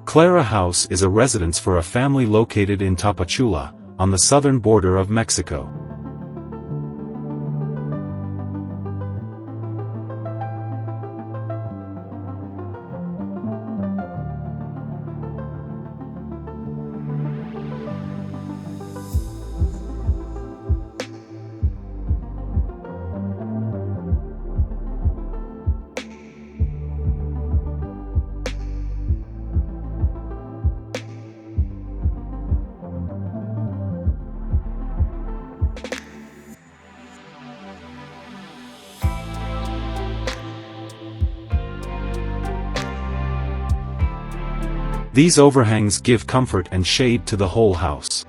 Clara House is a residence for a family located in Tapachula, on the southern border of Mexico. These overhangs give comfort and shade to the whole house.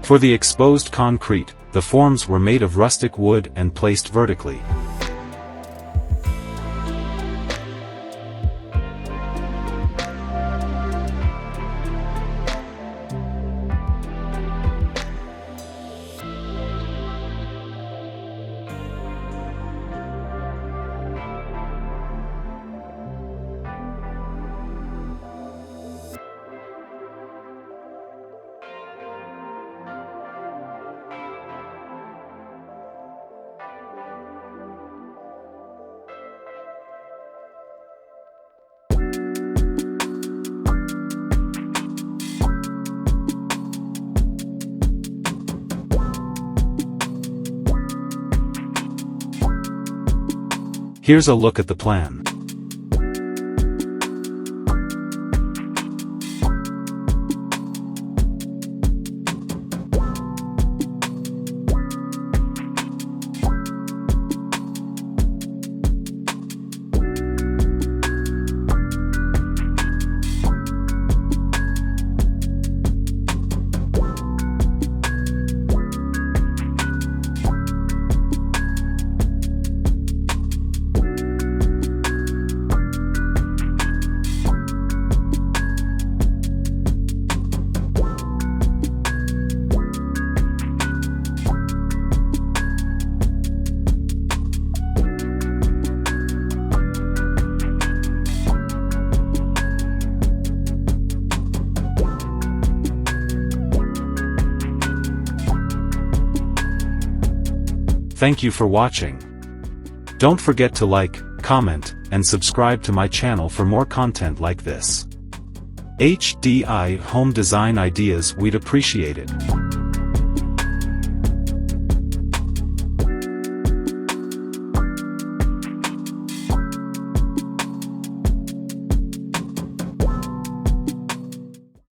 For the exposed concrete, the forms were made of rustic wood and placed vertically. Here's a look at the plan. Thank you for watching. Don't forget to like, comment, and subscribe to my channel for more content like this. HDI Home Design Ideas, we'd appreciate it.